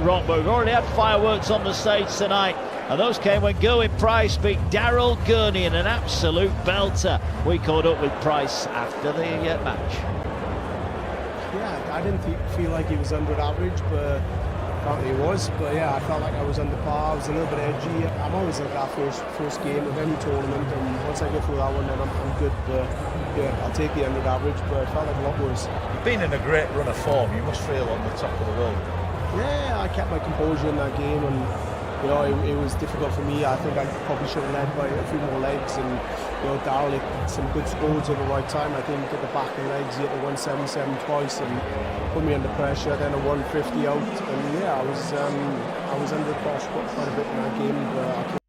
Rock, but we've already had fireworks on the stage tonight, and those came when Gerwyn Price beat Daryl Gurney in an absolute belter. We caught up with Price after the match. Yeah, I didn't feel like he was under average, but apparently he was. But yeah, I felt like I was under par. I was a little bit edgy. I'm always like that first game of any tournament, and once I get through that one, then I'm good. But yeah, I'll take the under average, but I felt like a lot worse. You've been in a great run of form. You must feel on the top of the world. Yeah, I kept my composure in that game, and you know, it was difficult for me. I think I probably should have led by a few more legs, and you know, Daryl hit some good scores at the right time. I think at the back of the legs, he hit the 177 twice and put me under pressure. Then a 150 out, and yeah, I was under the cosh quite a bit in that game. But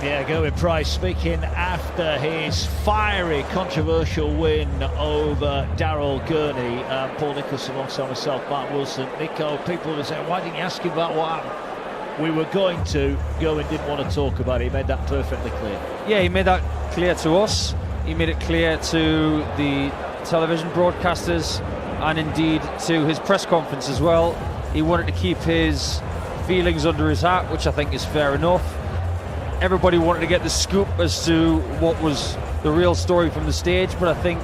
Yeah, Gerwyn Price speaking after his fiery, controversial win over Daryl Gurney. Paul Nicholson alongside myself, Mark Wilson. Nico, people were saying, why didn't you ask him about what happened? We were going to. Gerwyn didn't want to talk about it. He made that perfectly clear. Yeah, he made that clear to us. He made it clear to the television broadcasters and indeed to his press conference as well. He wanted to keep his feelings under his hat, which I think is fair enough. Everybody wanted to get the scoop as to what was the real story from the stage, but I think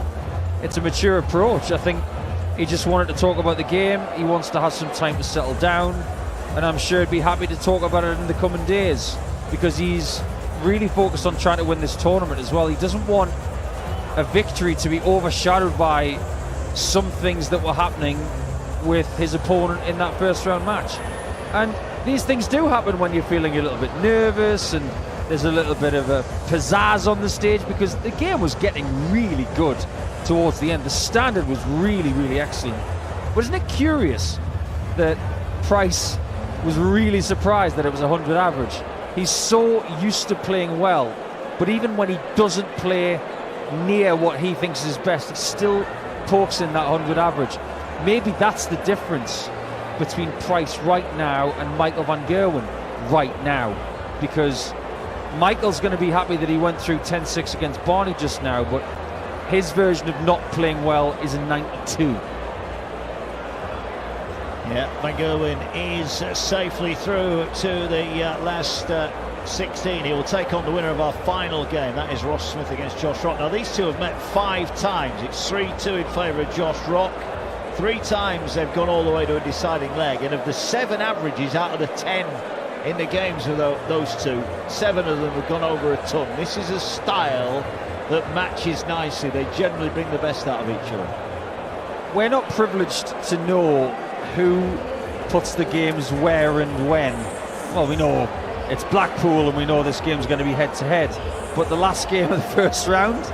it's a mature approach. I think he just wanted to talk about the game. He wants to have some time to settle down, and I'm sure he'd be happy to talk about it in the coming days, because he's really focused on trying to win this tournament as well. He doesn't want a victory to be overshadowed by some things that were happening with his opponent in that first round match. And these things do happen when you're feeling a little bit nervous and there's a little bit of a pizzazz on the stage, because the game was getting really good towards the end. The standard was really, really excellent. But isn't it curious that Price was really surprised that it was 100 average? He's so used to playing well, but even when he doesn't play near what he thinks is best, he still pokes in that 100 average. Maybe that's the difference between Price right now and Michael van Gerwen right now, because Michael's going to be happy that he went through 10-6 against Barney just now, but his version of not playing well is a 92. Yeah, Van Gerwen is safely through to the last 16. He will take on the winner of our final game. That is Ross Smith against Josh Rock. Now, these two have met 5 times. It's 3-2 in favour of Josh Rock. 3 times they've gone all the way to a deciding leg, and of the 7 averages out of the 10 in the games with those two, 7 of them have gone over a ton. This is a style that matches nicely. They generally bring the best out of each other. We're not privileged to know who puts the games where and when. Well, we know it's Blackpool and we know this game's going to be head-to-head, but the last game of the first round,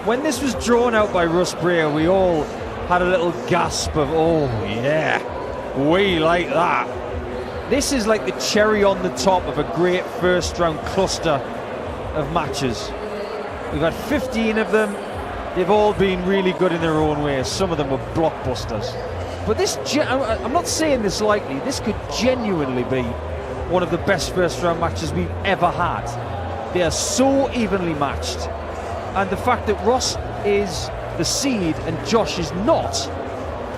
when this was drawn out by Russ Breyer, we all had a little gasp of, oh yeah, we like that. This is like the cherry on the top of a great first round cluster of matches. We've had 15 of them. They've all been really good in their own way. Some of them were blockbusters. But this, I'm not saying this lightly, this could genuinely be one of the best first round matches we've ever had. They are so evenly matched. And the fact that Ross is the seed and Josh is not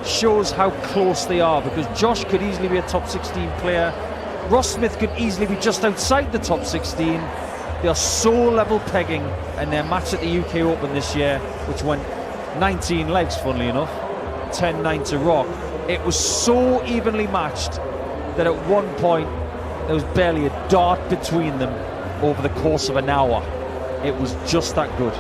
shows how close they are, because Josh could easily be a top 16 player. Ross Smith could easily be just outside the top 16. They are so level pegging, and their match at the UK Open this year, which went 19 legs, funnily enough, 10-9 to Rock, it was so evenly matched that at one point there was barely a dart between them over the course of an hour. It was just that good.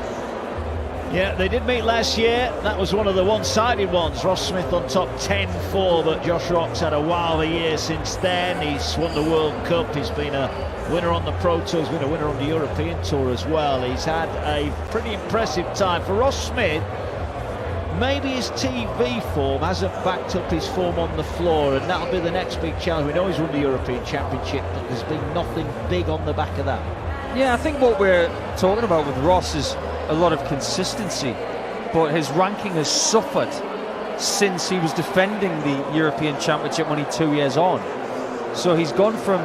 Yeah, they did meet last year. That was one of the one-sided ones. Ross Smith on top 10-4, but Josh Rock's had a wow of a year since then. He's won the World Cup. He's been a winner on the Pro Tour. He's been a winner on the European Tour as well. He's had a pretty impressive time. For Ross Smith, maybe his TV form hasn't backed up his form on the floor, and that'll be the next big challenge. We know he's won the European Championship, but there's been nothing big on the back of that. Yeah, I think what we're talking about with Ross is a lot of consistency, but his ranking has suffered since he was defending the European Championship only 2 years on. So he's gone from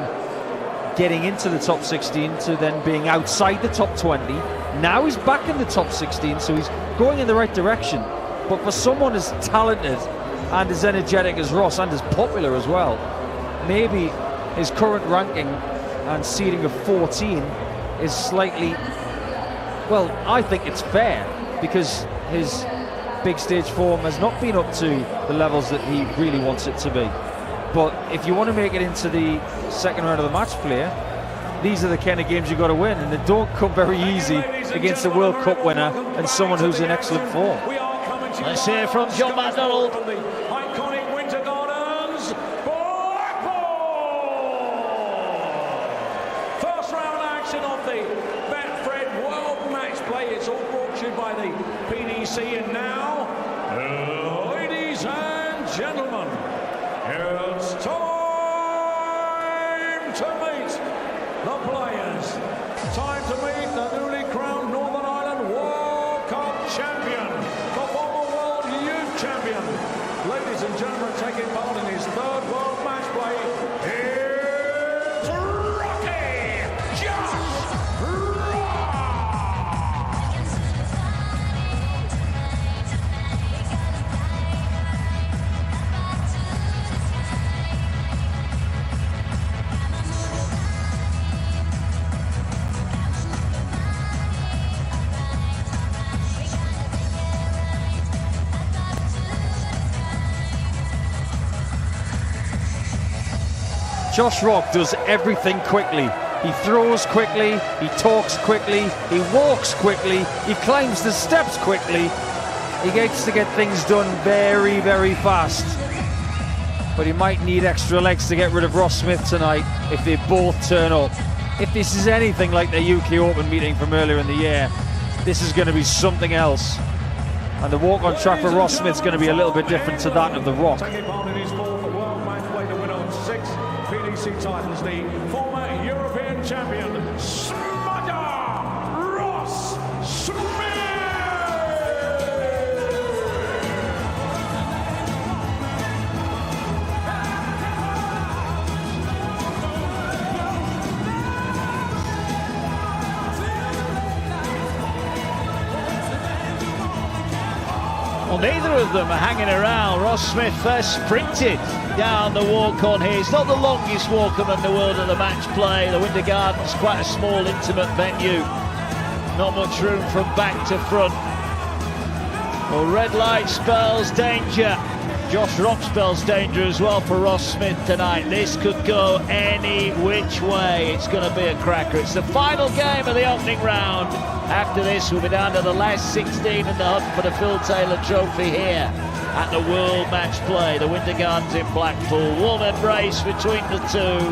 getting into the top 16 to then being outside the top 20. Now he's back in the top 16, so he's going in the right direction. But for someone as talented and as energetic as Ross, and as popular as well, maybe his current ranking and seeding of 14 is slightly, well, I think it's fair, because his big stage form has not been up to the levels that he really wants it to be. But if you want to make it into the second round of the match play, these are the kind of games you've got to win, and they don't come very easy against a World Cup winner and someone who's in excellent form. Let's hear from John McDonald. From the iconic Winter Gardens, Blackpool! First round action of the Betfred World Matchplay. It's all brought to you by the PDC, and now, ladies and gentlemen, it's time to meet the players. Time to meet the newly crowned Northern Ireland World Cup champion, the former World Youth champion. Ladies and gentlemen, taking part in his third World Matchplay, it's Rocky Josh Rock! Josh Rock does everything quickly. He throws quickly, he talks quickly, he walks quickly, he climbs the steps quickly. He gets to get things done very, very fast. But he might need extra legs to get rid of Ross Smith tonight if they both turn up. If this is anything like the UK Open meeting from earlier in the year, this is going to be something else. And the walk on track for Ross Smith is going to be a little bit different to that of the Rock. Taking part in his fourth World Matchplay, the winner of 6 PDC titles, the former European champion, Smudger Ross Smith! Well, neither of them are hanging around. Ross Smith first sprinted down the walk on here. It's not the longest walk in the world of the match play. The Winter Gardens, quite a small, intimate venue. Not much room from back to front. Well, red light spells danger. Josh Rock spells danger as well for Ross Smith tonight. This could go any which way. It's going to be a cracker. It's the final game of the opening round. After this, we'll be down to the last 16 in the hunt for the Phil Taylor Trophy here at the World Matchplay, the Winter Gardens in Blackpool. Warm embrace between the two.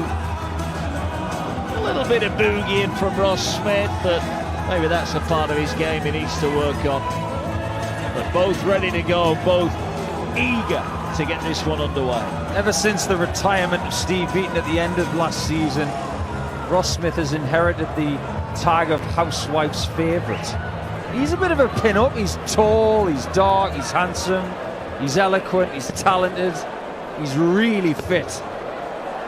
A little bit of boogieing from Ross Smith, but maybe that's a part of his game he needs to work on. But both ready to go, both eager to get this one underway. Ever since the retirement of Steve Beaton at the end of last season, Ross Smith has inherited the tag of housewife's favourite. He's a bit of a pin-up. He's tall, he's dark, he's handsome, he's eloquent, he's talented, he's really fit.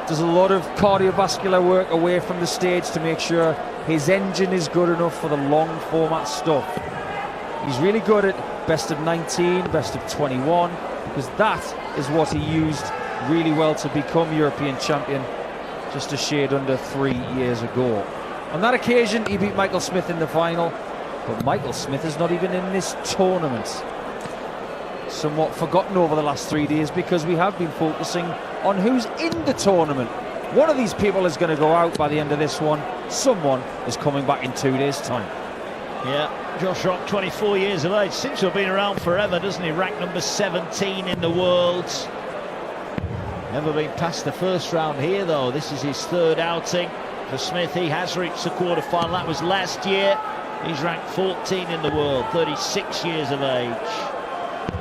Does a lot of cardiovascular work away from the stage to make sure his engine is good enough for the long format stuff. He's really good at best of 19, best of 21, because that is what he used really well to become European champion just a shade under 3 years ago. On that occasion, he beat Michael Smith in the final, but Michael Smith is not even in this tournament. Somewhat forgotten over the last 3 days because we have been focusing on who's in the tournament. One of these people is going to go out by the end of this one. Someone is coming back in 2 days' time. Yeah, Josh Rock, 24 years of age, seems to have been around forever, doesn't he? Ranked number 17 in the world. Never been past the first round here, though. This is his third outing for Smith. He has reached the quarter-final. That was last year. He's ranked 14 in the world, 36 years of age.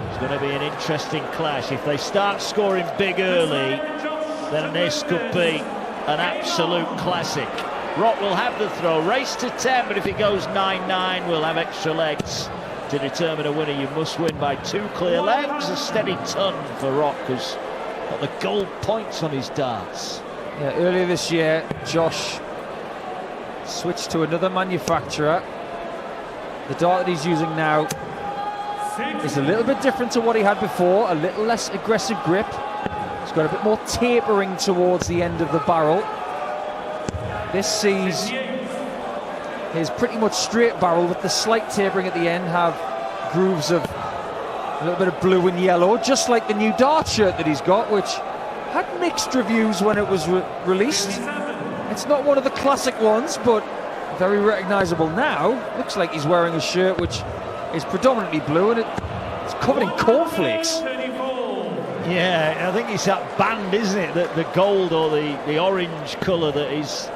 It's going to be an interesting clash. If they start scoring big early, then this could be an absolute classic. Rock will have the throw, race to 10, but if it goes 9-9, we'll have extra legs to determine a winner. You must win by 2 clear legs. A steady ton for Rock, who's got the gold points on his darts. Yeah, earlier this year, Josh switched to another manufacturer. The dart that he's using now is a little bit different to what he had before, a little less aggressive grip. It's got a bit more tapering towards the end of the barrel. This sees his pretty much straight barrel with the slight tapering at the end have grooves of a little bit of blue and yellow, just like the new dart shirt that he's got, which had mixed reviews when it was released. It's not one of the classic ones, but very recognisable now. Looks like he's wearing a shirt which is predominantly blue, and it's covered in cornflakes. Yeah, I think it's that band, isn't it? The gold or the orange colour that is...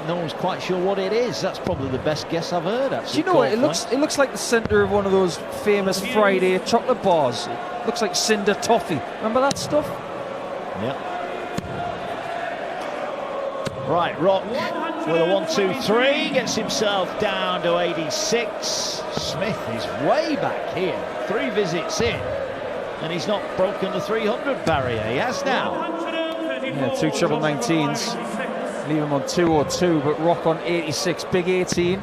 No one's quite sure what it is. That's probably the best guess I've heard, actually. Do you know what? It looks like the centre of one of those famous Friday chocolate bars. It looks like Cinder Toffee. Remember that stuff? Yeah. Right, Rock with a 1-2-3 gets himself down to 86. Smith is way back here, 3 visits in, and he's not broken the 300 barrier. He has now. Yeah, 2 treble 19s. Leave him on 202, but Rock on 86, big 18.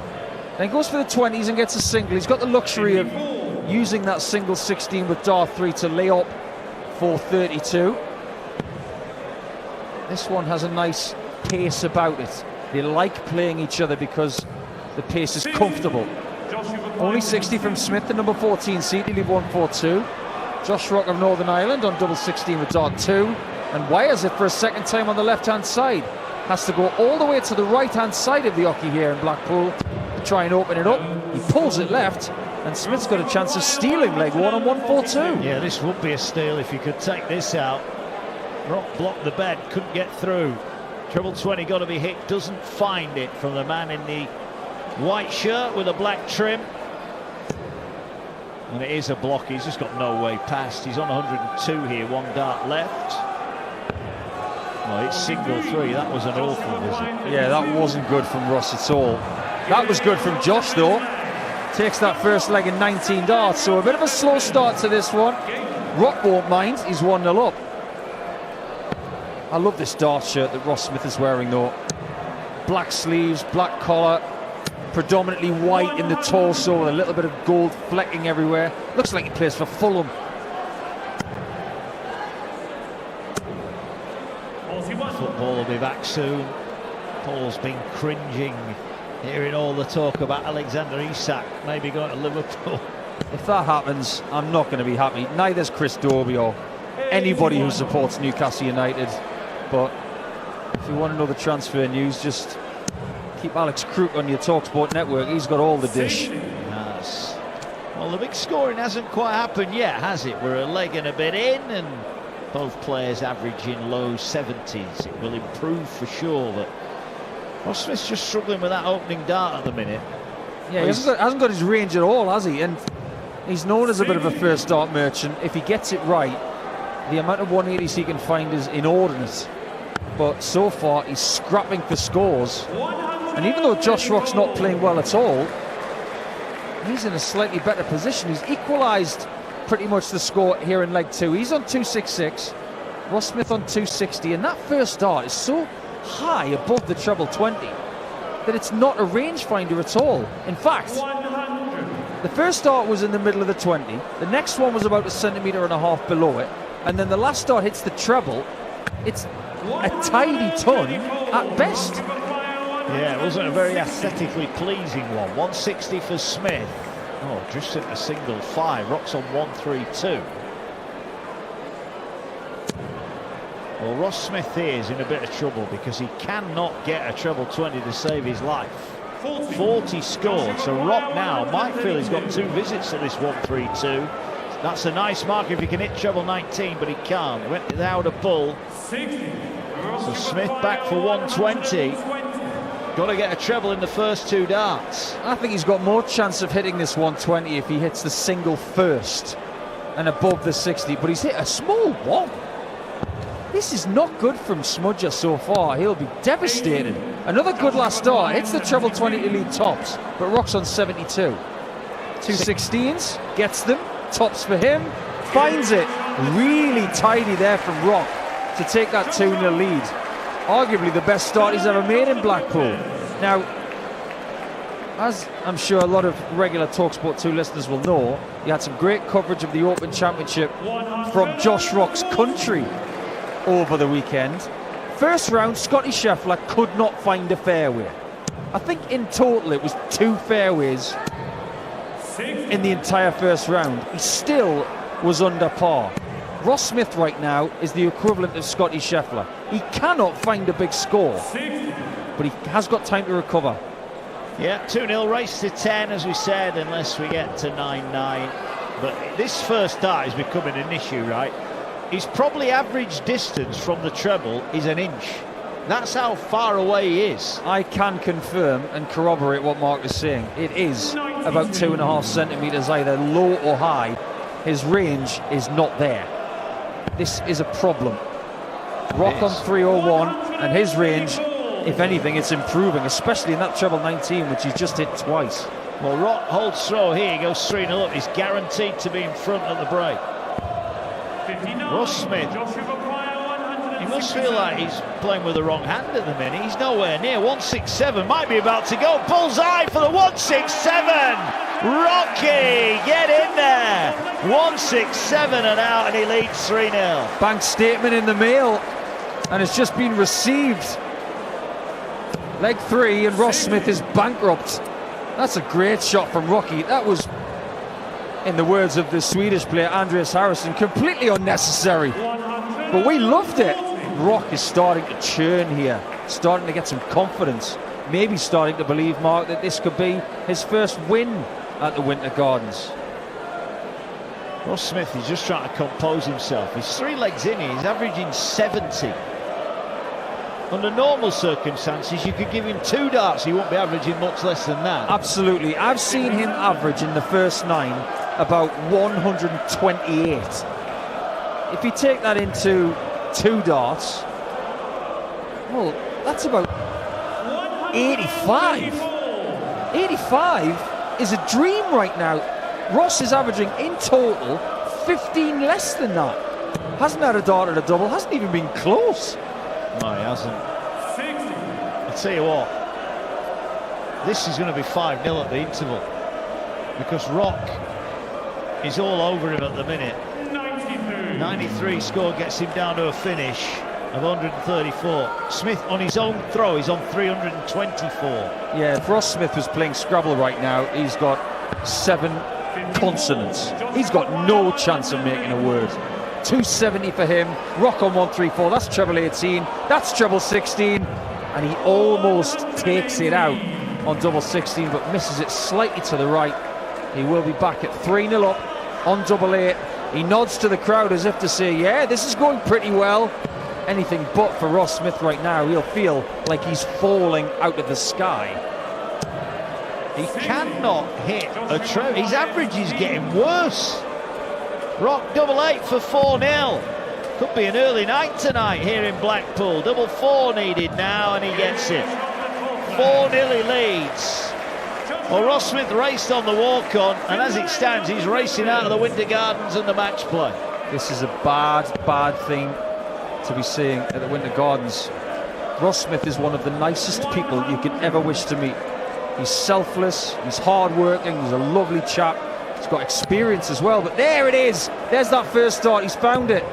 Then goes for the 20s and gets a single. He's got the luxury of using that single 16 with dart 3 to lay up for 32. This one has a nice pace about it. They like playing each other because the pace is comfortable. Only 60 from Smith, the number 14 seed. He leave 142. Josh Rock of Northern Ireland on double 16 with dart 2, and wires it for a second time on the left-hand side. Has to go all the way to the right-hand side of the hockey here in Blackpool to try and open it up. He pulls it left, and Smith's got a chance of stealing leg 1 on 142. Yeah, this would be a steal if you could take this out. Rock blocked the bed, couldn't get through. Treble 20 got to be hit, doesn't find it from the man in the white shirt with a black trim. And it is a block, he's just got no way past. He's on 102 here, 1 dart left. Oh, it's single 3. That was an awful visit. Yeah, that wasn't good from Ross at all. That was good from Josh, though. Takes that first leg in 19 darts, so a bit of a slow start to this one. Rock won't mind, he's 1-0 up. I love this dart shirt that Ross Smith is wearing, though. Black sleeves, black collar, predominantly white in the torso with a little bit of gold flecking everywhere. Looks like he plays for Fulham. Football will be back soon. Paul's been cringing, hearing all the talk about Alexander Isak maybe going to Liverpool. If that happens, I'm not going to be happy. Neither's Chris Dobey or anybody who supports Newcastle United. But if you want to know the transfer news, just keep Alex Crook on your talkSPORT network. He's got all the dish. Yes. Well, the big scoring hasn't quite happened yet, has it? We're a leg and a bit in, and both players averaging low 70s. It will improve for sure, but Ross Smith's just struggling with that opening dart at the minute. Yeah, he hasn't got his range at all, has he? And he's known as a bit of a first dart merchant. If he gets it right, the amount of 180s he can find is inordinate. But so far, he's scrapping for scores. And even though Josh Rock's not playing well at all, he's in a slightly better position. He's equalised pretty much the score here in leg 2. He's on 266, Ross Smith on 260, and that first dart is so high above the treble 20 that it's not a rangefinder at all. In fact, the first dart was in the middle of the 20, the next one was about 1.5 centimetres below it, and then the last dart hits the treble. It's a tidy ton at best. Yeah, it wasn't a very aesthetically pleasing one. 160 for Smith. Oh, just into single 5. Rock's on 132. Well, Ross Smith here is in a bit of trouble because he cannot get a treble 20 to save his life. 40 scored. So Rock now might feel he's got 2 visits to this 1-3-2. That's a nice mark if he can hit treble 19, but he can't. He went without a bull. So Smith back for 120. Got to get a treble in the first 2 darts. I think he's got more chance of hitting this 120 if he hits the single first and above the 60, but he's hit a small one. This is not good from Smudger so far. He'll be devastated. Another good last start. Hits the treble 20 to lead tops, but Rock's on 72. 2 16s, gets them. Tops for him. Finds it. Really tidy there from Rock to take that 2-0 lead. Arguably the best start he's ever made in Blackpool. Now, as I'm sure a lot of regular talkSPORT 2 listeners will know, you had some great coverage of the Open Championship from Josh Rock's country over the weekend. First round, Scotty Scheffler could not find a fairway. I think in total it was 2 fairways in the entire first round. He still was under par. Ross Smith right now is the equivalent of Scotty Scheffler. He cannot find a big score, but he has got time to recover. Yeah, 2-0 race to 10, as we said, unless we get to 9-9. But this first dart is becoming an issue, right? His probably average distance from the treble is 1 inch. That's how far away he is. I can confirm and corroborate what Mark is saying. It is about 2.5 centimetres either low or high. His range is not there. This is a problem. Rock on 301, and his range, if anything, it's improving, especially in that treble 19, which he's just hit twice. Well, Rock holds throw here. He goes 3-0 up. He's guaranteed to be in front at the break. Ross Smith, he must feel like he's playing with the wrong hand at the minute. He's nowhere near. 167 might be about to go. Bullseye for the 167. Rocky, get in there. 167 and out, and he leads 3-0. Bank statement in the mail, and it's just been received. Leg 3, and Ross Smith is bankrupt. That's a great shot from Rocky. That was, in the words of the Swedish player Andreas Harrison, completely unnecessary. But we loved it. Rock is starting to churn here, starting to get some confidence. Maybe starting to believe, Mark, that this could be his first win at the Winter Gardens. Ross Smith is just trying to compose himself. He's 3 legs in here. He's averaging 70. Under normal circumstances, you could give him 2 darts. He won't be averaging much less than that. Absolutely. I've seen him average in the first 9 about 128. If you take that into 2 darts, well, that's about 85. 85 is a dream right now. Ross is averaging in total 15 less than that. Hasn't had a dart at a double, hasn't even been close. No, he hasn't. I'll tell you what, this is going to be 5-0 at the interval, because Rock is all over him at the minute. 93 score gets him down to a finish of 134. Smith on his own throw is on 324. Yeah, if Ross Smith was playing Scrabble right now, he's got 7 consonants. He's got no chance of making a word. 270 for him. Rock on 134. That's treble 18. That's treble 16. And he almost takes it out on double 16, but misses it slightly to the right. He will be back at 3-0 up on double 8. He nods to the crowd as if to say, yeah, this is going pretty well. Anything but for Ross Smith right now. He'll feel like he's falling out of the sky. He cannot hit a treble. His average is getting worse. Rock double 8 for 4-0. Could be an early night tonight here in Blackpool. Double 4 needed now, and he gets it. 4-0 he leads. Well, Ross Smith raced on the walk-on, and as it stands, he's racing out of the Winter Gardens and the match play. This is a bad thing to be seeing at the Winter Gardens. Ross Smith is one of the nicest people you could ever wish to meet. He's selfless, he's hard-working, he's a lovely chap. He's got experience as well, but there it is. There's that first dart, he's found it.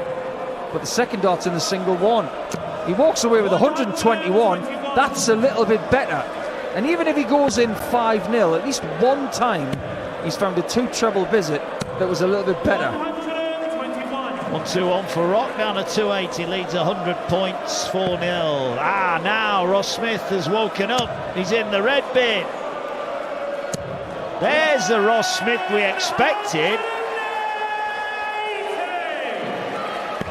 But the second dart's in the single 1. He walks away with 121. That's a little bit better. And even if he goes in 5-0, at least one time he's found a 2 treble visit that was a little bit better. 1-2 on for Rock, down to 280, leads 100 points, 4-0. Now Ross Smith has woken up, he's in the red bit. There's the Ross Smith we expected.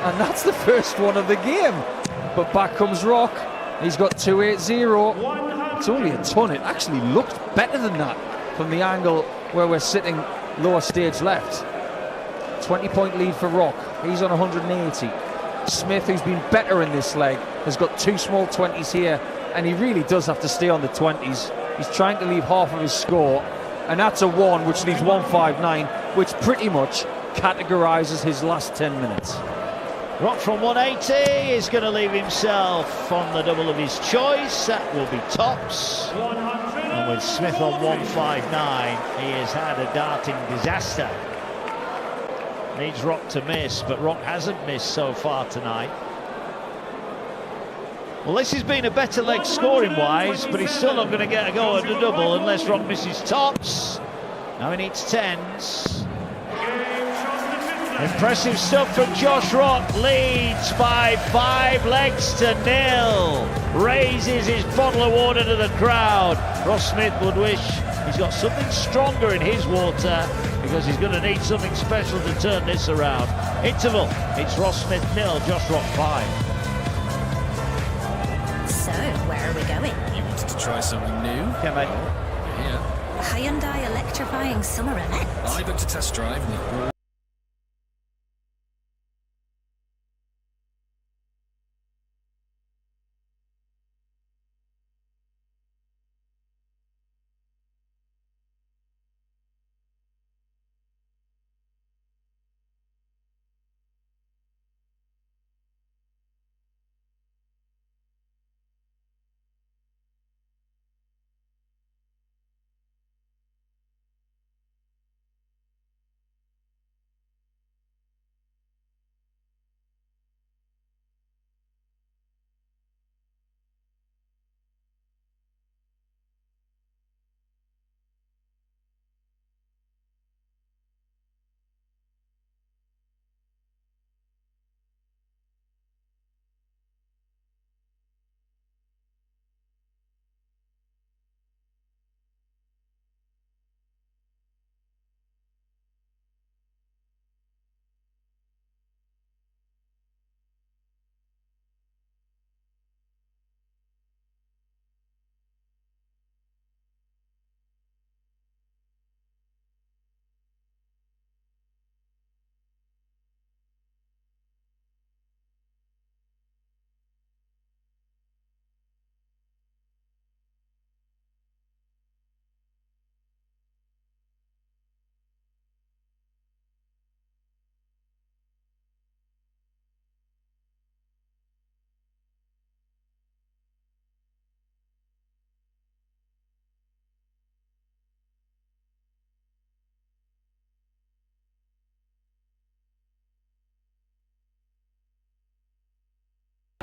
And that's the first one of the game. But back comes Rock, he's got 280. It's only a ton, it actually looked better than that from the angle where we're sitting lower stage left. 20-point lead for Rock, he's on 180. Smith, who's been better in this leg, has got 2 small 20s here, and he really does have to stay on the 20s. He's trying to leave half of his score, and that's a 1, which leaves 159, which pretty much categorises his last 10 minutes. Rock from 180 is going to leave himself on the double of his choice. That will be tops. And with Smith on 159, he has had a darting disaster. Needs Rock to miss, but Rock hasn't missed so far tonight. Well, this has been a better leg scoring-wise, but he's still not going to get a go at the double unless Rock misses tops. Now he needs 10s. Impressive stuff from Josh Rock, leads by 5 legs to 0. Raises his bottle of water to the crowd. Ross Smith would wish he's got something stronger in his water, because he's going to need something special to turn this around. Interval, it's Ross Smith 0, Josh Rock 5. So, where are we going? You wanted to try something new? Yeah, mate. Yeah. Hyundai electrifying summer event. I booked a test drive and it brought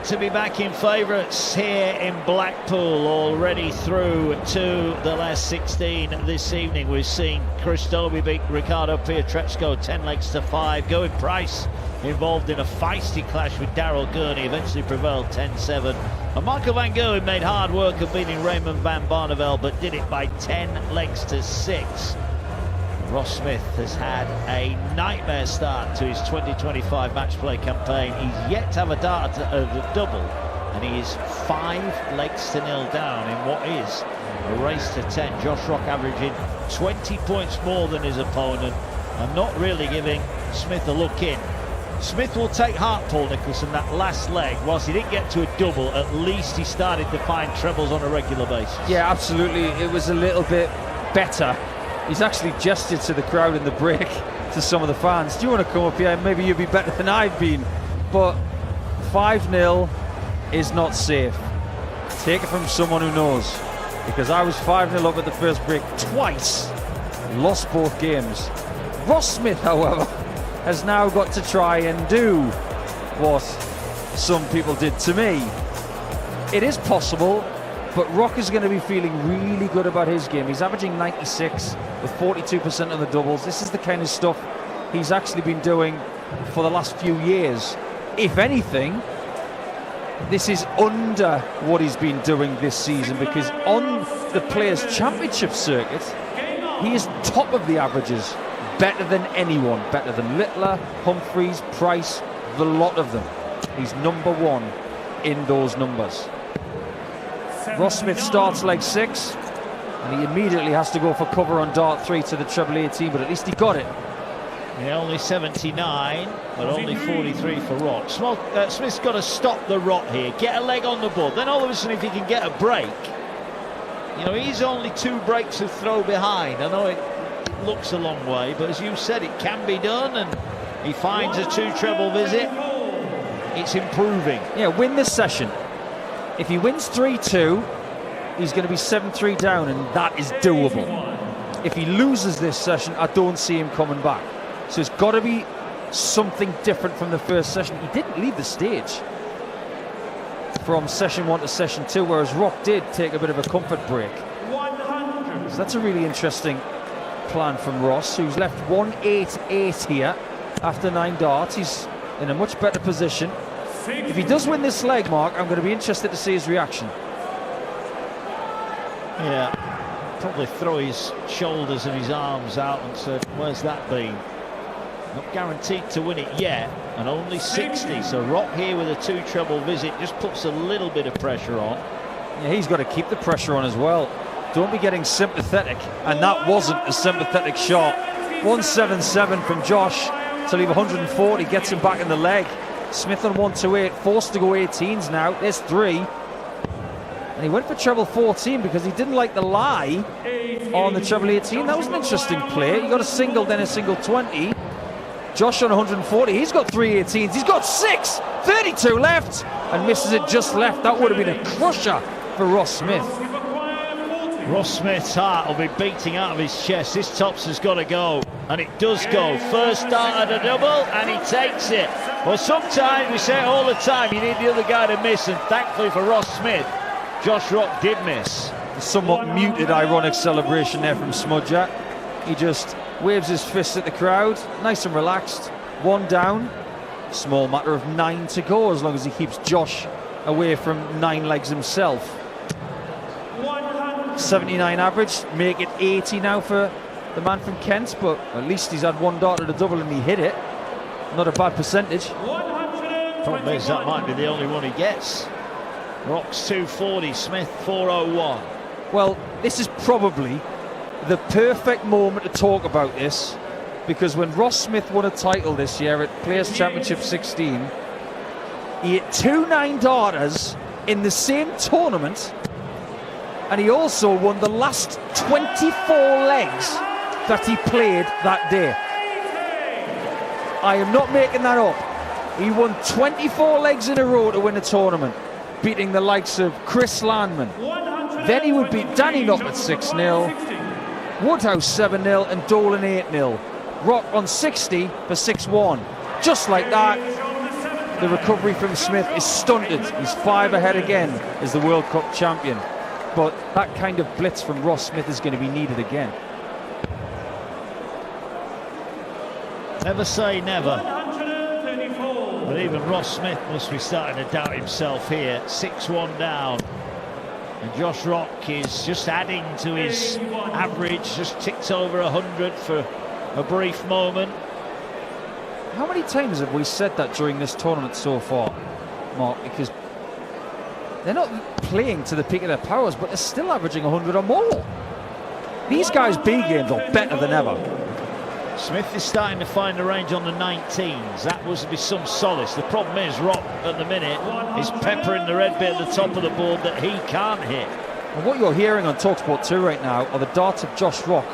To be back in favourites here in Blackpool, already through to the last 16 this evening. We've seen Chris Dobey beat Ricardo Pietreczko 10 legs to 5. Gerwyn Price involved in a feisty clash with Daryl. Gurney eventually prevailed 10-7. And Michael van Gerwen made hard work of beating Raymond van Barneveld, but did it by 10 legs to 6. Ross Smith has had a nightmare start to his 2025 match play campaign. He's yet to have a dart of a double, and he is 5 legs to 0 down in what is a race to 10. Josh Rock averaging 20 points more than his opponent, and not really giving Smith a look in. Smith will take heart, Paul Nicholson, that last leg. Whilst he didn't get to a double, at least he started to find trebles on a regular basis. Yeah, absolutely. It was a little bit better. He's actually gestured to the crowd in the break, to some of the fans. Do you want to come up here? Maybe you'll be better than I've been. But 5-0 is not safe. Take it from someone who knows. Because I was 5-0 up at the first break twice. Lost both games. Ross Smith, however, has now got to try and do what some people did to me. It is possible, but Rock is going to be feeling really good about his game. He's averaging 96 with 42% on the doubles. This is the kind of stuff he's actually been doing for the last few years. If anything, this is under what he's been doing this season, because on the Players' Championship circuit, he is top of the averages, better than anyone, better than Littler, Humphreys, Price, the lot of them. He's number one in those numbers. Ross Smith starts leg 6, and he immediately has to go for cover on dart 3 to the treble 18, but at least he got it. Yeah, only 79, but only 43 for Rock. Smith's got to stop the rot here, get a leg on the board. Then all of a sudden, if he can get a break, you know, he's only 2 breaks of throw behind. I know it looks a long way, but as you said, it can be done, and he finds a 2 treble visit. It's improving. Yeah, win this session. If he wins 3-2, he's going to be 7-3 down, and that is doable. If he loses this session, I don't see him coming back. So it's got to be something different from the first session. He didn't leave the stage from session 1 to session 2, whereas Rock did take a bit of a comfort break. So that's a really interesting plan from Ross, who's left 1-8-8 here after 9 darts. He's in a much better position. If he does win this leg, Mark, I'm going to be interested to see his reaction. Yeah, probably throw his shoulders and his arms out and say, where's that been? Not guaranteed to win it yet, and only 60. So Rock here with a 2 treble visit just puts a little bit of pressure on. Yeah, he's got to keep the pressure on as well. Don't be getting sympathetic, and that wasn't a sympathetic shot. 177 from Josh to leave 140, gets him back in the leg. Smith on 128, forced to go 18s now. There's 3. And he went for treble 14 because he didn't like the lie on the treble 18. That was an interesting play. He got a single, then a single 20. Josh on 140, he's got 3 18s. He's got 6, 32 left, and misses it just left. That would have been a crusher for Ross Smith. Ross Smith's heart will be beating out of his chest. This tops has got to go, and it does go. First dart at a double, and he takes it. Well, sometimes, we say it all the time, you need the other guy to miss, and thankfully for Ross Smith, Josh Rock did miss. A somewhat muted, ironic celebration there from Smudger. He just waves his fist at the crowd, nice and relaxed. 1 down, small matter of 9 to go, as long as he keeps Josh away from 9 legs himself. 79 average, make it 80 now for the man from Kent, but at least he's had 1 dart at a double and he hit it. Not a bad percentage. Problem is, that might be the only one he gets. Rock's 240, Smith 401. Well, this is probably the perfect moment to talk about this, because when Ross Smith won a title this year at Players' Championship 16, he hit 2 9-darters in the same tournament, and he also won the last 24 legs that he played that day. I am not making that up. He won 24 legs in a row to win a tournament, beating the likes of Chris Landman. Then he would beat Danny Knott at 6-0, Woodhouse 7-0, and Dolan 8-0. Rock on 60 for 6-1. Just like that, the recovery from Smith is stunted. He's 5 ahead again as the World Cup champion. But that kind of blitz from Ross Smith is going to be needed again. Never say never. But even Ross Smith must be starting to doubt himself here. 6-1 down. And Josh Rock is just adding to his average, just ticks over 100 for a brief moment. How many times have we said that during this tournament so far, Mark? Because they're not playing to the peak of their powers, but they're still averaging 100 or more. These guys' B games are better than ever. Smith is starting to find the range on the 19s. That would be some solace. The problem is Rock at the minute is peppering the red bit at the top of the board that he can't hit. And what you're hearing on talkSPORT 2 right now are the darts of Josh Rock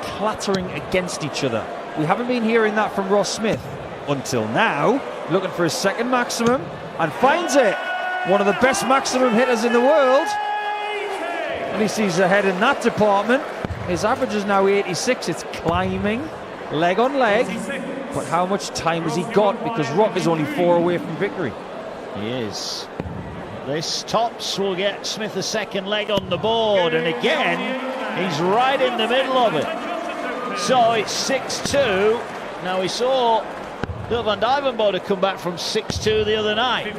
clattering against each other. We haven't been hearing that from Ross Smith until now. Looking for his second maximum and finds it. One of the best maximum hitters in the world. At least he's ahead in that department. His average is now 86. It's climbing, leg on leg. But how much time has he got? Because Rock is only 4 away from victory. He is. This tops will get Smith a second leg on the board, and again he's right in the middle of it. So it's 6-2. Now we saw Dirk van Dijvenbode had come back from 6-2 the other night.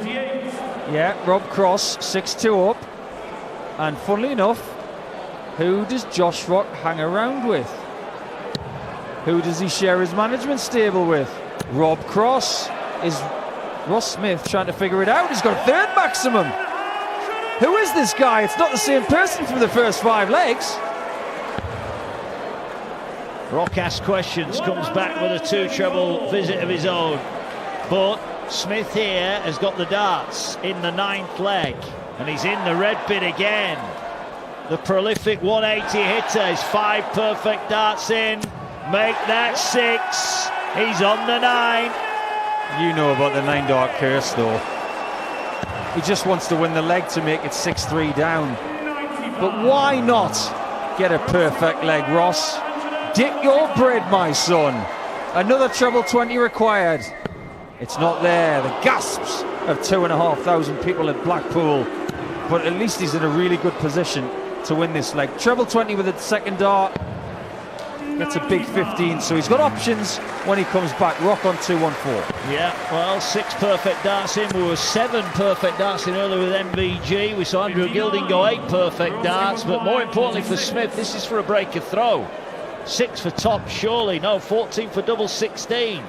Yeah, Rob Cross, 6-2 up. And funnily enough, who does Josh Rock hang around with? Who does he share his management stable with? Rob Cross. Is Ross Smith trying to figure it out? He's got a third maximum. Who is this guy? It's not the same person from the first 5 legs. Rock asks questions, comes back with a 2-treble visit of his own. But Smith here has got the darts in the 9th leg, and he's in the red bit again. The prolific 180 hitter is 5 perfect darts in. Make that 6. He's on the 9. You know about the 9 dart curse, though. He just wants to win the leg to make it 6-3 down. But why not get a perfect leg, Ross? Dip your bread, my son. Another treble 20 required. It's not there. The gasps of 2,500 people at Blackpool. But at least he's in a really good position to win this leg. Treble 20 with a second dart. Gets a big 15, so he's got options when he comes back. Rock on 2-1-4. Yeah, well, 6 perfect darts in. We were 7 perfect darts in earlier with MVG. We saw Andrew Gilding go 8 perfect darts, but more importantly for Smith, this is for a break of throw. 6 for top, surely. No, 14 for double 16.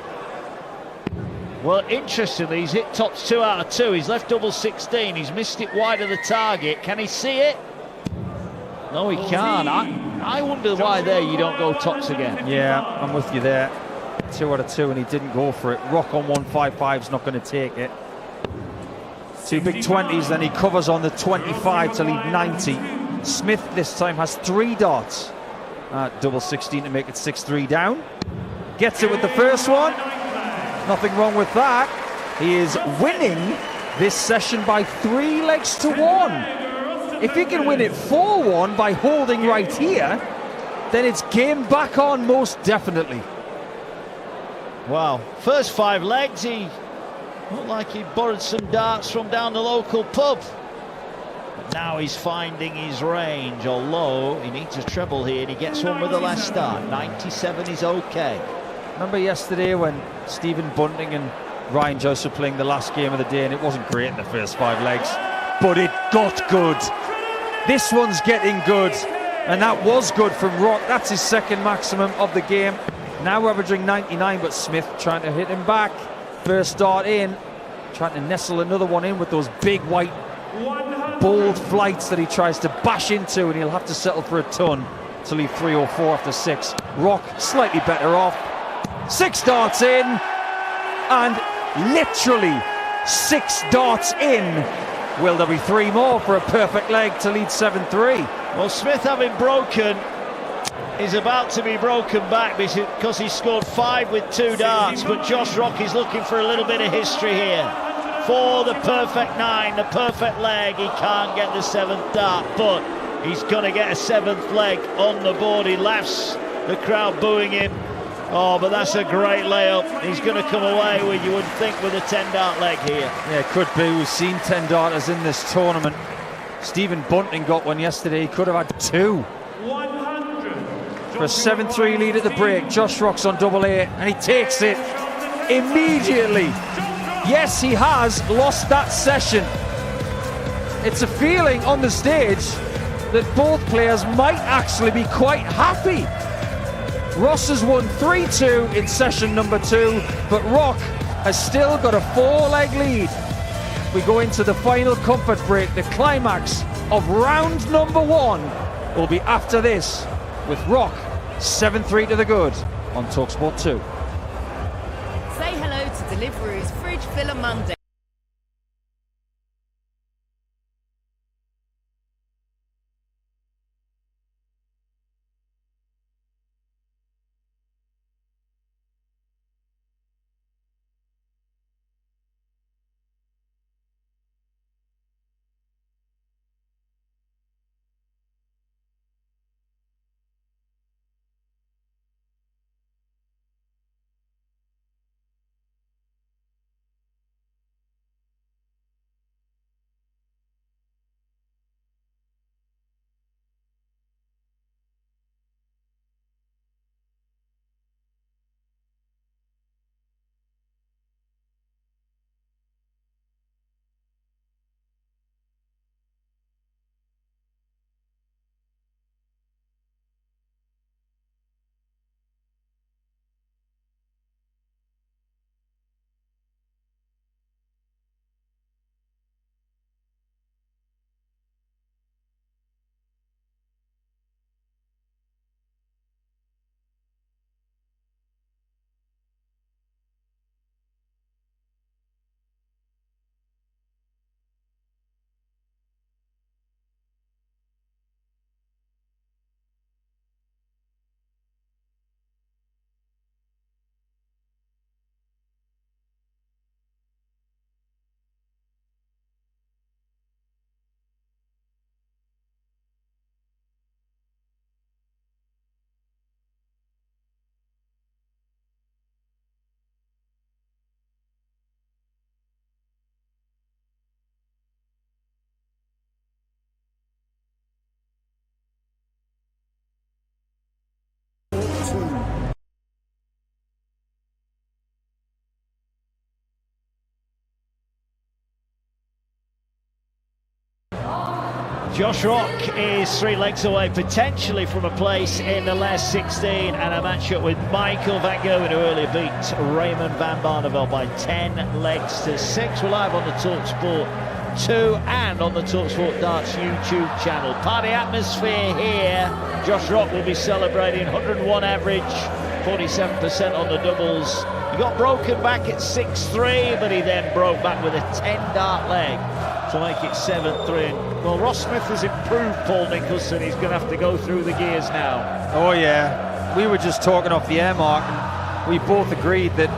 Well, interestingly, he's hit tops 2 out of 2. He's left double 16. He's missed it wide of the target. Can he see it? No, he can't. I wonder why there you don't go tops again. Yeah, I'm with you there. 2 out of 2, and he didn't go for it. Rock on 155's not going to take it. 2 big 20s, then he covers on the 25 to leave 90. Smith this time has 3 darts. Double 16 to make it 6-3 down. Gets it with the first one. Nothing wrong with that. He is winning this session by 3 legs to 1. If he can win it 4-1 by holding right here, then it's game back on most definitely. Wow, first 5 legs, he looked like he borrowed some darts from down the local pub. But now he's finding his range, although he needs a treble here, and he gets one with the last start. 97 is okay. Remember yesterday when Stephen Bunting and Ryan Joyce were playing the last game of the day, and it wasn't great in the first 5 legs, but it got good. This one's getting good, and that was good from Rock. That's his second maximum of the game. Now averaging 99, but Smith trying to hit him back. First dart in, trying to nestle another one in with those big white bold flights that he tries to bash into, and he'll have to settle for a ton to leave 3 or 4 after 6. Rock slightly better off. 6 darts in, and literally 6 darts in. Will there be 3 more for a perfect leg to lead 7-3? Well, Smith, having broken, is about to be broken back because he scored 5 with 2 darts, but Josh Rock is looking for a little bit of history here. For the perfect 9, the perfect leg. He can't get the 7th dart, but he's going to get a 7th leg on the board. He laughs, the crowd booing him. Oh, but that's a great layup. He's going to come away with, you would think, with a 10-dart leg here. Yeah, it could be. We've seen 10 darters in this tournament. Stephen Bunting got one yesterday. He could have had 2. For a 7-3 lead at the break, Josh Rock's on double 8, and he takes it immediately. Yes, he has lost that session. It's a feeling on the stage that both players might actually be quite happy. Ross has won 3-2 in session number 2, but Rock has still got a 4-leg lead. We go into the final comfort break. The climax of round number 1 will be after this, with Rock 7-3 to the good on talkSPORT 2. Say hello to Deliveroo's Fridge Filler Monday. Josh Rock is 3 legs away potentially from a place in the last 16, and a matchup with Michael van Gerwen, who earlier beat Raymond van Barneveld by 10 legs to 6. We're live on the talkSPORT 2 and on the talkSPORT Darts YouTube channel. Party atmosphere here. Josh Rock will be celebrating 101 average, 47% on the doubles. He got broken back at 6-3, but he then broke back with a 10-dart leg to make it 7-3. Well, Ross Smith has improved Paul Nicholson. He's going to have to go through the gears now. Oh yeah, we were just talking off the air, Mark, and we both agreed that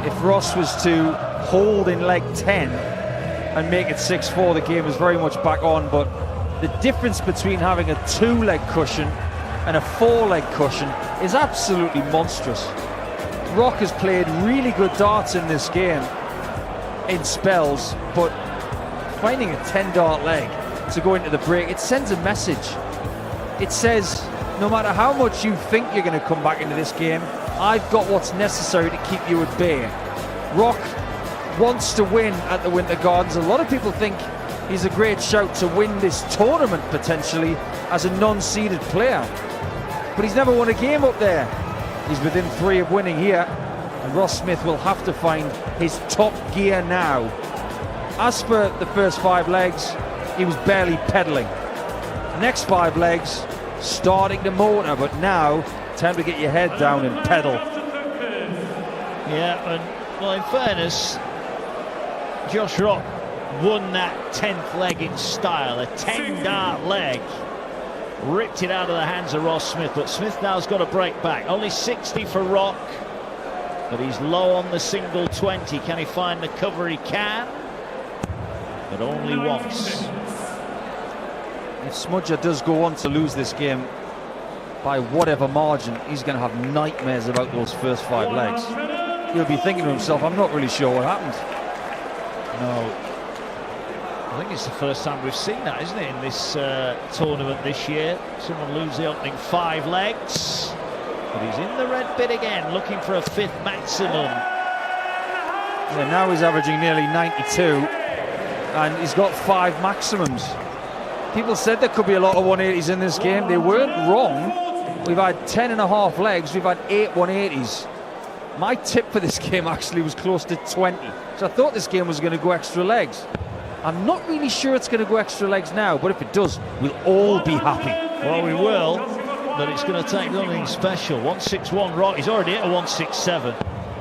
if Ross was to hold in leg 10 and make it 6-4, the game was very much back on. But the difference between having a 2-leg cushion and a 4-leg cushion is absolutely monstrous. Rock has played really good darts in this game in spells, but finding a 10-dart leg to go into the break, it sends a message. It says, no matter how much you think you're going to come back into this game, I've got what's necessary to keep you at bay. Rock wants to win at the Winter Gardens. A lot of people think he's a great shout to win this tournament potentially as a non-seeded player, but he's never won a game up there. He's within 3 of winning here, and Ross Smith will have to find his top gear now. As for the first 5 legs, he was barely pedalling. Next 5 legs, starting to motor, but now time to get your head down and pedal. Yeah, and well, in fairness, Josh Rock won that 10th leg in style, a 10-dart leg. Ripped it out of the hands of Ross Smith, but Smith now's got to break back. Only 60 for Rock, but he's low on the single 20. Can he find the cover? He can, but only once. If Smudger does go on to lose this game by whatever margin, he's going to have nightmares about those first 5 legs. He'll be thinking to himself, I'm not really sure what happened. No. I think it's the first time we've seen that, isn't it, in this tournament this year? Someone lose the opening 5 legs. But he's in the red bit again, looking for a 5th maximum. Yeah, now he's averaging nearly 92, and he's got 5 maximums. People said there could be a lot of 180s in this game. They weren't wrong. We've had 10.5 legs. We've had 8 180s. My tip for this game actually was close to 20. So I thought this game was going to go extra legs. I'm not really sure it's going to go extra legs now, but if it does, we'll all be happy. Well, we will, but it's going to take nothing special. 161 Rock, he's already hit a 167.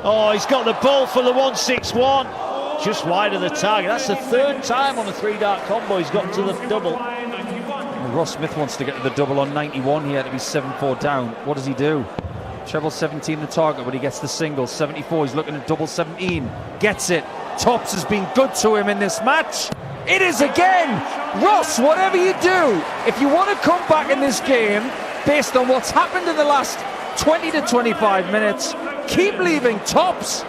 Oh, he's got the ball for the 161. Just wide of the target. That's the 3rd time on a 3-dart combo he's got to the double. Well, Ross Smith wants to get to the double on 91. He had to be 7-4 down. What does he do? Treble 17 the target, but he gets the single. 74, he's looking at double 17. Gets it. Tops has been good to him in this match. It is again. Ross, whatever you do, if you want to come back in this game based on what's happened in the last 20 to 25 minutes, keep leaving tops,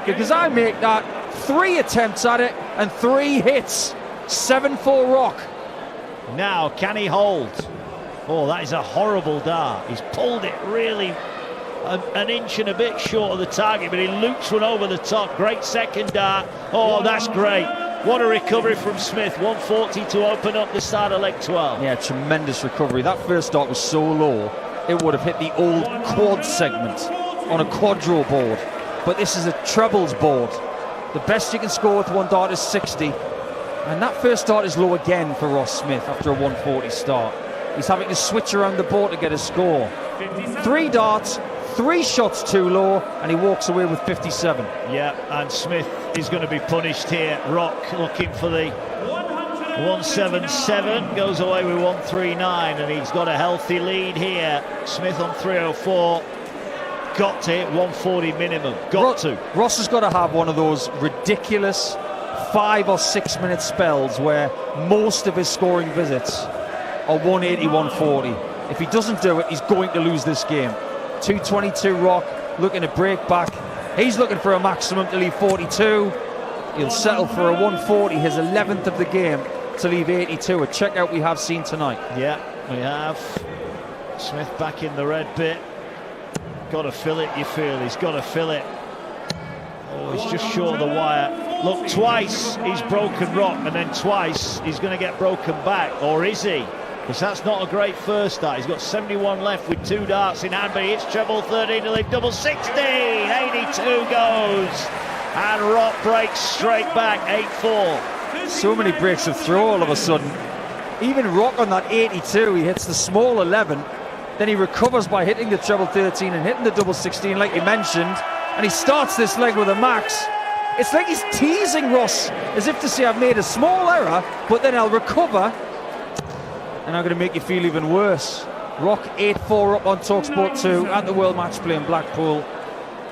because I make that 3 attempts at it and 3 hits. 7-4 Rock. Now, can he hold? Oh, that is a horrible dart. He's pulled it really an inch and a bit short of the target, but he loops one over the top. Great second dart. Oh, that's great. What a recovery from Smith. 140 to open up the start of leg 12. Yeah, tremendous recovery. That first dart was so low, it would have hit the old quad segment on a quadro board. But this is a trebles board. The best you can score with 1 dart is 60. And that first dart is low again for Ross Smith after a 140 start. He's having to switch around the board to get a score. 3 darts, 3 shots too low, and he walks away with 57. Yeah, and Smith is going to be punished here. Rock looking for the 177, goes away with 139, and he's got a healthy lead here. Smith on 304, got to hit 140 minimum, to. Ross has got to have one of those ridiculous 5 or 6 minute spells where most of his scoring visits are 180, 140. If he doesn't do it, he's going to lose this game. 222 Rock looking to break back. He's looking for a maximum to leave 42. He'll settle for a 140, his 11th of the game, to leave 82. A checkout we have seen tonight. Yeah, we have. Smith back in the red bit. Got to fill it, you feel. He's got to fill it. Oh, he's just short of the wire. Look, twice he's broken Rock, and then twice he's going to get broken back. Or is he? because that's not a great first dart. He's got 71 left with 2 darts in hand, but he hits treble 13 to leave double 16. 82 goes, and Rock breaks straight back, 8-4. So many breaks of throw all of a sudden. Even Rock on that 82, he hits the small 11, then he recovers by hitting the treble 13 and hitting the double 16 like you mentioned, and he starts this leg with a max. It's like he's teasing Ross, as if to say, I've made a small error, but then I'll recover, and I'm going to make you feel even worse. Rock 8-4 up on talkSPORT 2 at the World Matchplay in Blackpool.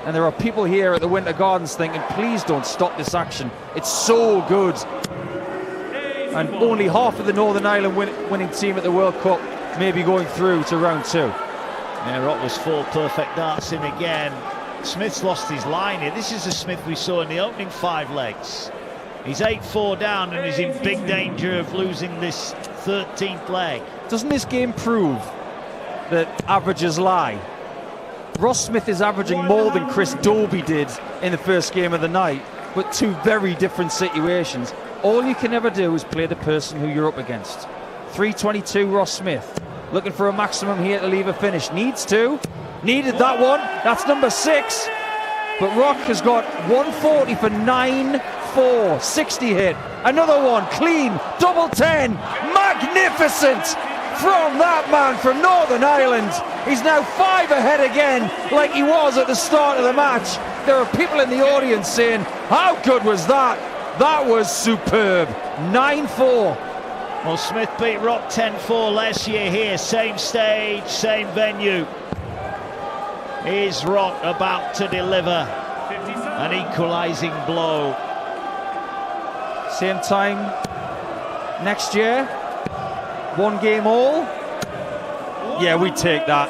And there are people here at the Winter Gardens thinking, please don't stop this action. It's so good. And only half of the Northern Ireland winning team at the World Cup may be going through to round 2. Yeah, Rock was 4 perfect darts in again. Smith's lost his line here. This is the Smith we saw in the opening 5 legs. He's 8-4 down and he's in big danger of losing this 13th leg. Doesn't this game prove that averages lie? Ross Smith is averaging more than Chris Dobey did in the first game of the night, but 2 very different situations. All you can ever do is play the person who you're up against. 322 Ross Smith, looking for a maximum here to leave a finish. Needs to. Needed that one. That's number 6. But Rock has got 140 for 9-4. 60 hit. Another one. Clean. Double 10. Magnificent from that man from Northern Ireland. He's now 5 ahead again, like he was at the start of the match. There are people in the audience saying, how good was that? That was superb. 9-4. Well, Smith beat Rock 10-4 last year here. Same stage, same venue. Is Rock about to deliver an equalising blow? Same time next year. 1 game all. Yeah, we'd take that.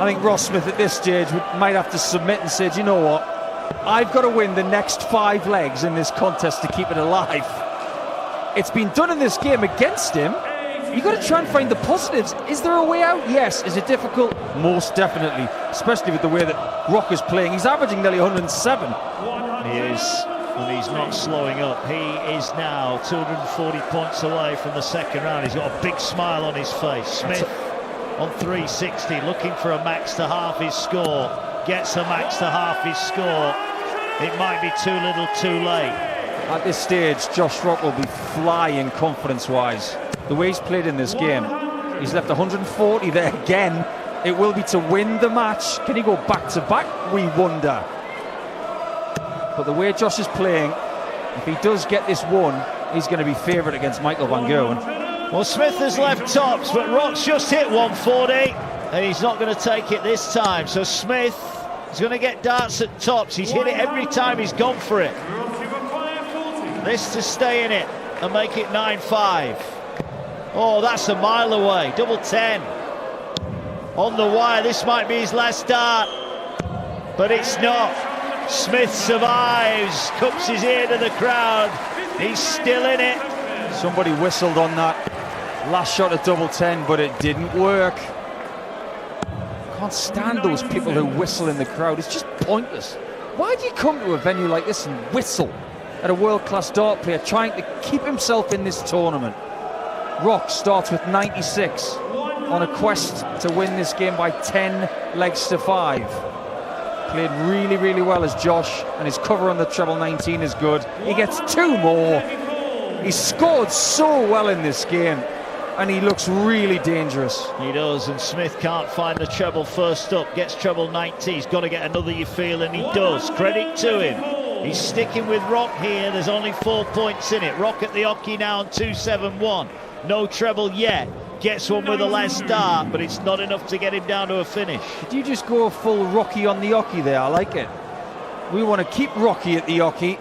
I think Ross Smith at this stage might have to submit and say, do you know what? I've got to win the next 5 legs in this contest to keep it alive. It's been done in this game against him. You've got to try and find the positives. Is there a way out? Yes. Is it difficult? Most definitely. Especially with the way that Rock is playing. He's averaging nearly 107. He is, and he's not slowing up. He is now 240 points away from the second round. He's got a big smile on his face. Smith on 360, looking for a max to half his score. Gets a max to half his score. It might be too little too late. At this stage, Josh Rock will be flying confidence-wise. The way he's played in this game, he's left 140 there again. It will be to win the match. Can he go back-to-back? We wonder. But the way Josh is playing, if he does get this one, he's going to be favourite against Michael van Gerwen. Well, Smith has left tops, but Rock's just hit 140, and he's not going to take it this time. So Smith is going to get darts at tops. He's hit it every time he's gone for it. This to stay in it and make it 9-5. Oh, that's a mile away. Double 10. On the wire, this might be his last dart. But it's not. Smith survives, cups his ear to the crowd. He's still in it. Somebody whistled on that last shot at double 10, but it didn't work. I can't stand those people who whistle in the crowd. It's just pointless. Why do you come to a venue like this and whistle at a world-class dart player trying to keep himself in this tournament? Rock starts with 96 on a quest to win this game by 10 legs to 5. Played really, really well as Josh, and his cover on the treble 19 is good. He gets 2 more. He scored so well in this game, and he looks really dangerous. He does, and Smith can't find the treble first up. Gets treble 19. He's got to get another, you feel, and he does. Credit to him. He's sticking with Rock here. There's only 4 points in it. Rock at the hockey now on 2-7-1. No treble yet. Gets one with a last start, but it's not enough to get him down to a finish. Did you just go full Rocky on the hockey there? I like it. We want to keep Rocky at the hockey,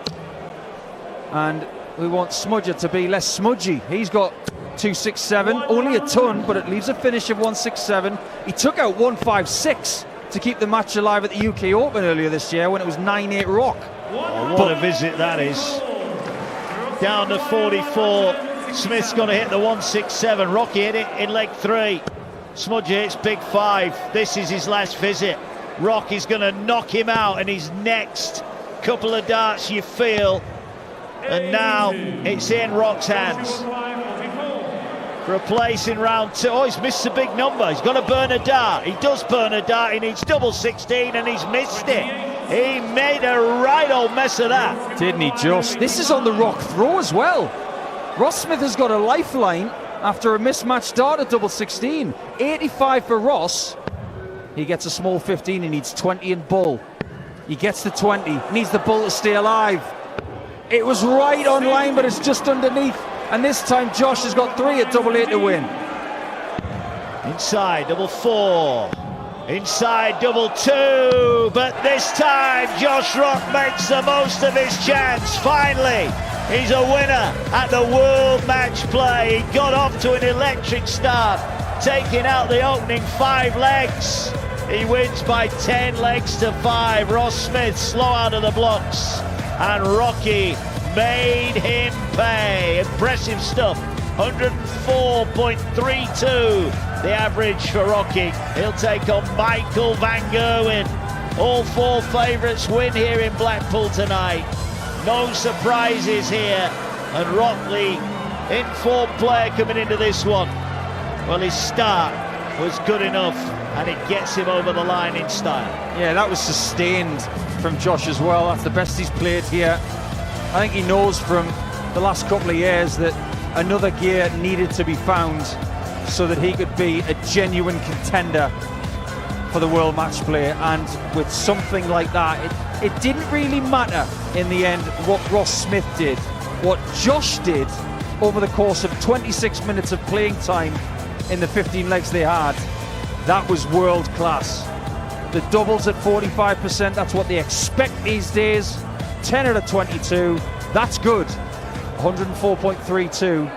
and we want Smudger to be less smudgy. He's got 267, only a ton, but it leaves a finish of 167. He took out 156 to keep the match alive at the UK Open earlier this year when it was 9-8 Rock. Oh, what a visit that is. Down to 44. Smith's going to hit the 167. Rocky hit it in leg 3. Smudger hits big 5. This is his last visit. Rock is going to knock him out in his next couple of darts, you feel. And now it's in Rock's hands. for a place in round 2. Oh, he's missed a big number. He's got to burn a dart. He does burn a dart. He needs double 16 and he's missed it. He made a right old mess of that. Didn't he just? This is on the rock throw as well. Ross Smith has got a lifeline after a mismatched dart at double 16. 85 for Ross. He gets a small 15. He needs 20 in bull. He gets the 20. Needs the bull to stay alive. It was right on line, but it's just underneath. And this time Josh has got 3 at double 8 to win. Inside, double 4. Inside, double 2. But this time, Josh Rock makes the most of his chance. Finally, he's a winner at the World Matchplay. He got off to an electric start, taking out the opening 5 legs. He wins by 10 legs to 5. Ross Smith slow out of the blocks. And Rocky made him pay. Impressive stuff. 104.32 the average for Rocky. He'll take on Michael van Gerwen. All 4 favourites win here in Blackpool tonight. No surprises here. And Rockley, in-form player coming into this one. Well, his start was good enough and it gets him over the line in style. Yeah, that was sustained from Josh as well. That's the best he's played here. I think he knows from the last couple of years that another gear needed to be found so that he could be a genuine contender for the World Matchplay. And with something like that, it didn't really matter in the end what Ross Smith did. What Josh did over the course of 26 minutes of playing time in the 15 legs they had, that was world class. The doubles at 45%, that's what they expect these days. 10 out of 22, that's good. 104.32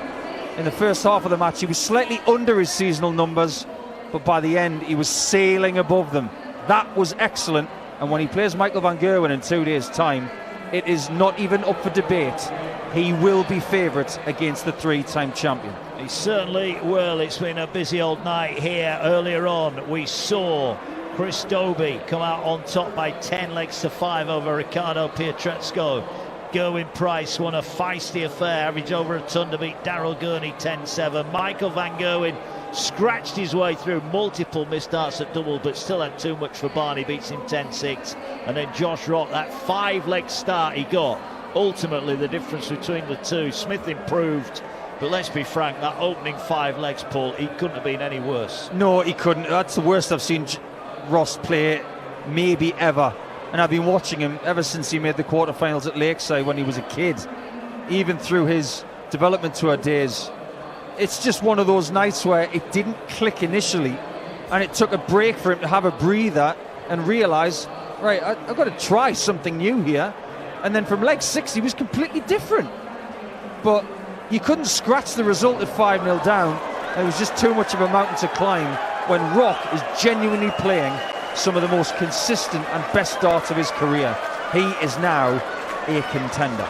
in the first half of the match. He was slightly under his seasonal numbers, but by the end he was sailing above them. That was excellent. And when he plays Michael van Gerwen in 2 days' time, it is not even up for debate. He will be favourite against the 3-time champion. He certainly will. It's been a busy old night here. Earlier on, we saw Chris Dobey come out on top by 10 legs to 5 over Ricardo Pietreczko. Gerwyn Price won a feisty affair, average over a ton to beat Daryl Gurney 10-7. Michael van Gerwen scratched his way through multiple missed darts at double, but still had too much for Barney, beats him 10-6. And then Josh Rock, that 5-leg start he got, ultimately the difference between the two. Smith improved, but let's be frank, that opening 5 legs, Paul, he couldn't have been any worse. No, he couldn't. That's the worst I've seen Ross play maybe ever. And I've been watching him ever since he made the quarterfinals at Lakeside when he was a kid, even through his development tour days. It's just one of those nights where it didn't click initially, and it took a break for him to have a breather and realise, right, I've got to try something new here. And then from leg 6 he was completely different. But you couldn't scratch the result at 5-0 down. It was just too much of a mountain to climb when Rock is genuinely playing some of the most consistent and best darts of his career. He is now a contender.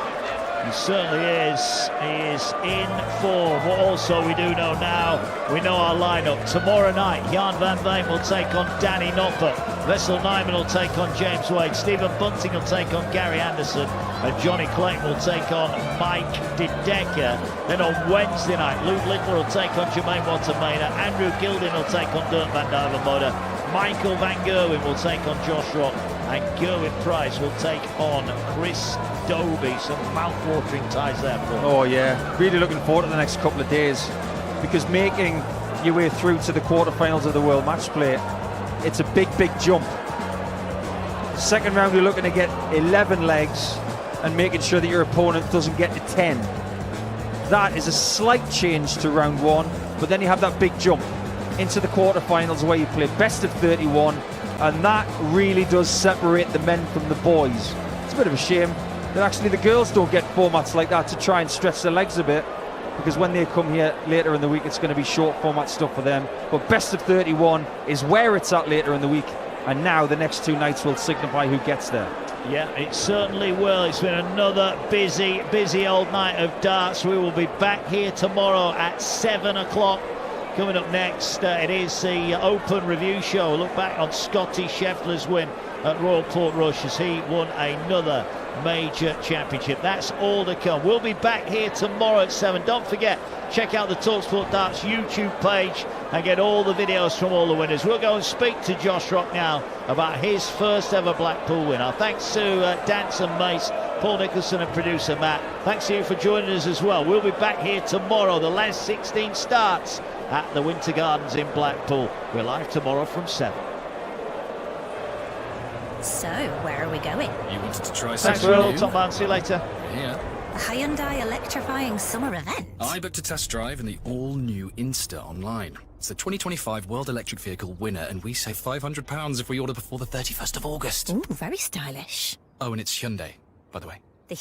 He certainly is. He is in form. What also we do know now, we know our lineup. Tomorrow night, Jan van Veen will take on Danny Noppert. Wessel Nijman will take on James Wade. Stephen Bunting will take on Gary Anderson. And Johnny Clayton will take on Mike de Decker. Then on Wednesday night, Luke Littler will take on Jermaine Wattermainer. Andrew Gilding will take on Dirk van Duivenbode. Michael van Gerwen will take on Josh Rock. And Gerwyn Price will take on Chris Dobey. Some mouth-watering ties there, Paul. Oh yeah, really looking forward to the next couple of days, because making your way through to the quarterfinals of the World Matchplay, it's a big jump. Second round you're looking to get 11 legs and making sure that your opponent doesn't get to 10. That is a slight change to round 1, but then you have that big jump into the quarterfinals where you play best of 31, and that really does separate the men from the boys. It's a bit of a shame that actually the girls don't get formats like that to try and stretch their legs a bit, because when they come here later in the week it's going to be short format stuff for them. But best of 31 is where it's at later in the week, and now the next 2 nights will signify who gets there. Yeah, it certainly will. It's been another busy old night of darts. We will be back here tomorrow at 7 o'clock, Coming up next, it is the Open Review Show. A look back on Scotty Scheffler's win at Royal Portrush as he won another major championship. That's all to come. We'll be back here tomorrow at 7. Don't forget, check out the talkSPORT Darts YouTube page and get all the videos from all the winners. We'll go and speak to Josh Rock now about his first ever Blackpool win. Our thanks to Dancer Mace, Paul Nicholson and producer Matt. Thanks to you for joining us as well. We'll be back here tomorrow. The last 16 starts at the Winter Gardens in Blackpool. We're live tomorrow from 7. So, where are we going? You wanted to try Thanks, something Will. new? Top man. See you later. Yeah. The Hyundai electrifying summer event. I booked a test drive in the all-new Insta online. It's the 2025 World Electric Vehicle winner, and we save £500 if we order before the 31st of August. Ooh, very stylish. Oh, and it's Hyundai, by the way. The